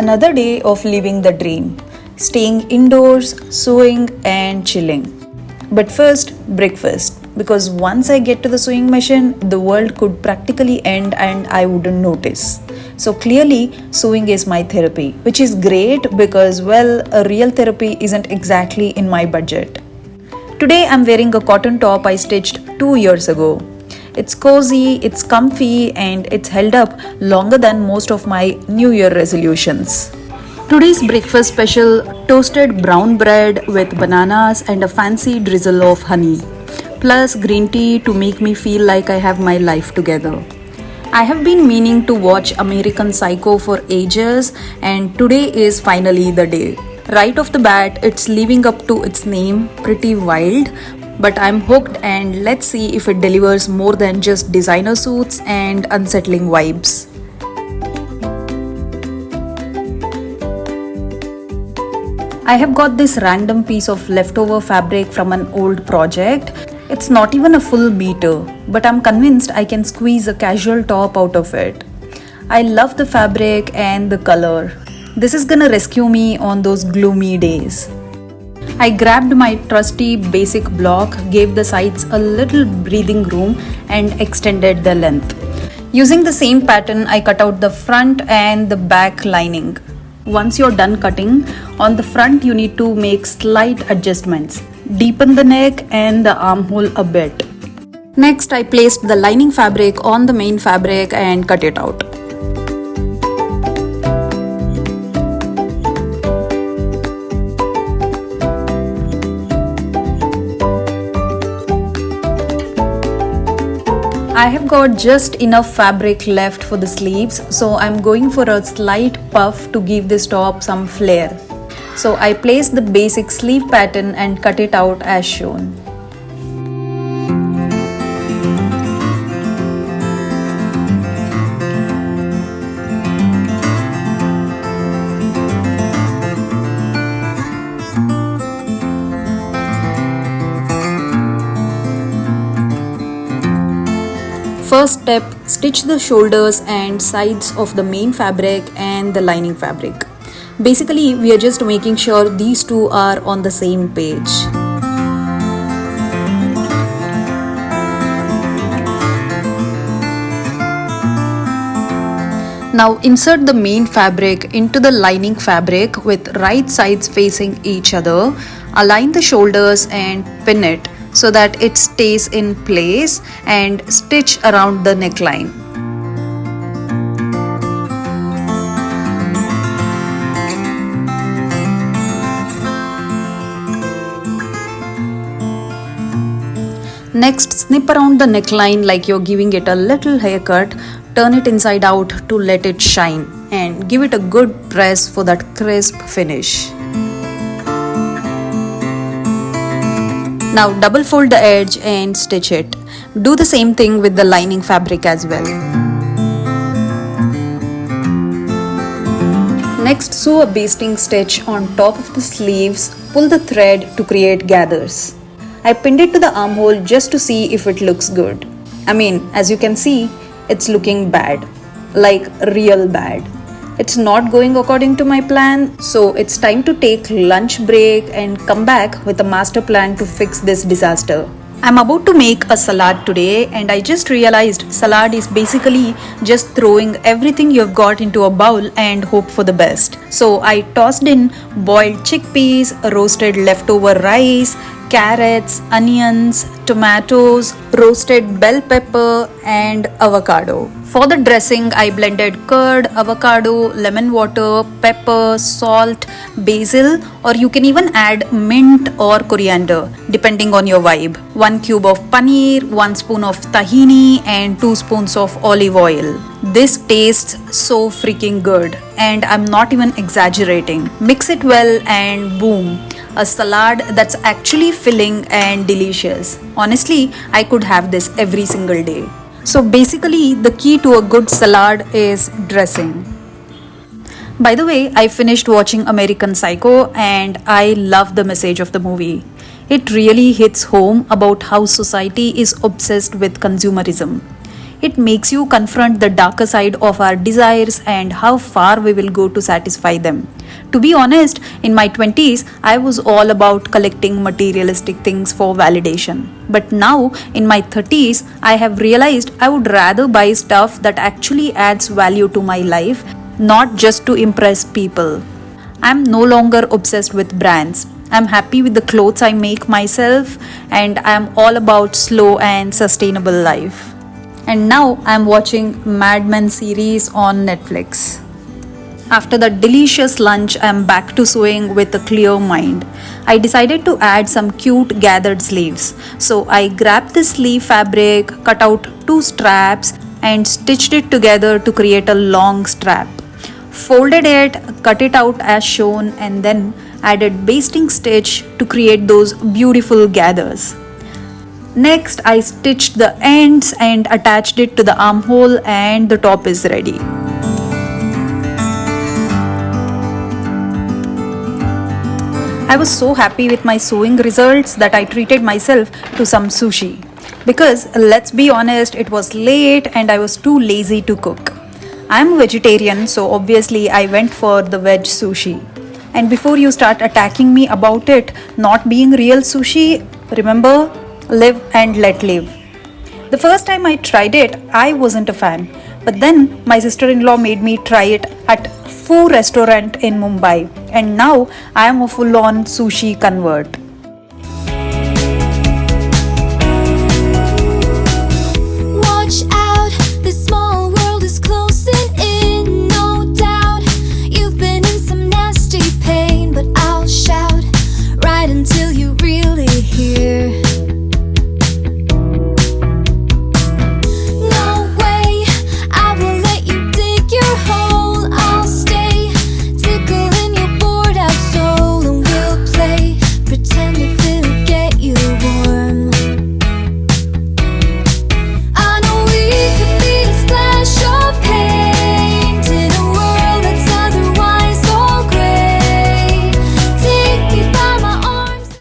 Another day of living the dream, staying indoors, sewing and chilling. But first, breakfast, because once I get to the sewing machine, the world could practically end and I wouldn't notice. So clearly, sewing is my therapy, which is great because, well, a real therapy isn't exactly in my budget. Today I'm wearing a cotton top I stitched 2 years ago. It's cozy, it's comfy, and it's held up longer than most of my New Year resolutions. Today's breakfast special: toasted brown bread with bananas and a fancy drizzle of honey, plus green tea to make me feel like I have my life together. I have been meaning to watch American Psycho for ages, and today is finally the day. Right off the bat, it's living up to its name, pretty wild, but I'm hooked, and let's see if it delivers more than just designer suits and unsettling vibes. I have got this random piece of leftover fabric from an old project. It's not even a full meter, but I'm convinced I can squeeze a casual top out of it. I love the fabric and the color. This is gonna rescue me on those gloomy days. I grabbed my trusty basic block, gave the sides a little breathing room and extended the length. Using the same pattern, I cut out the front and the back lining. Once you're done cutting, on the front you need to make slight adjustments. Deepen the neck and the armhole a bit. Next, I placed the lining fabric on the main fabric and cut it out. I have got just enough fabric left for the sleeves, so I'm going for a slight puff to give this top some flair. So I placed the basic sleeve pattern and cut it out as shown. First step, stitch the shoulders and sides of the main fabric and the lining fabric. Basically, we are just making sure these two are on the same page. Now insert the main fabric into the lining fabric with right sides facing each other. Align the shoulders and pin it so that it stays in place, and stitch around the neckline. Next, snip around the neckline like you're giving it a little haircut. Turn it inside out to let it shine and give it a good press for that crisp finish. Now double fold the edge and stitch it. Do the same thing with the lining fabric as well. Next, sew a basting stitch on top of the sleeves. Pull the thread to create gathers. I pinned it to the armhole just to see if it looks good. I mean, as you can see, it's looking bad. Like real bad. It's not going according to my plan, so it's time to take lunch break and come back with a master plan to fix this disaster. I'm about to make a salad today, and I just realized salad is basically just throwing everything you've got into a bowl and hope for the best. So I tossed in boiled chickpeas, roasted leftover rice, carrots, onions, tomatoes, roasted bell pepper and avocado. For the dressing, I blended curd, avocado, lemon water, pepper, salt, basil, or you can even add mint or coriander depending on your vibe. 1 cube of paneer, 1 spoon of tahini and 2 spoons of olive oil. This tastes so freaking good, and I'm not even exaggerating. Mix it well and boom, a salad that's actually filling and delicious. Honestly, I could have this every single day. So basically, the key to a good salad is dressing. By the way, I finished watching American Psycho and I love the message of the movie. It really hits home about how society is obsessed with consumerism. It makes you confront the darker side of our desires and how far we will go to satisfy them. To be honest, in my 20s, I was all about collecting materialistic things for validation. But now, in my 30s, I have realized I would rather buy stuff that actually adds value to my life, not just to impress people. I'm no longer obsessed with brands. I'm happy with the clothes I make myself, and I'm all about slow and sustainable life. And now I'm watching Mad Men series on Netflix. After that delicious lunch, I'm back to sewing with a clear mind. I decided to add some cute gathered sleeves. So I grabbed the sleeve fabric, cut out two straps, and stitched it together to create a long strap. Folded it, cut it out as shown, and then added basting stitch to create those beautiful gathers. Next, I stitched the ends and attached it to the armhole, and the top is ready. I was so happy with my sewing results that I treated myself to some sushi. Because let's be honest, it was late and I was too lazy to cook. I'm a vegetarian, so obviously I went for the veg sushi. And before you start attacking me about it not being real sushi, remember, live and let live. The first time I tried it, I wasn't a fan. But then my sister-in-law made me try it at Foo restaurant in Mumbai, and now I am a full-on sushi convert.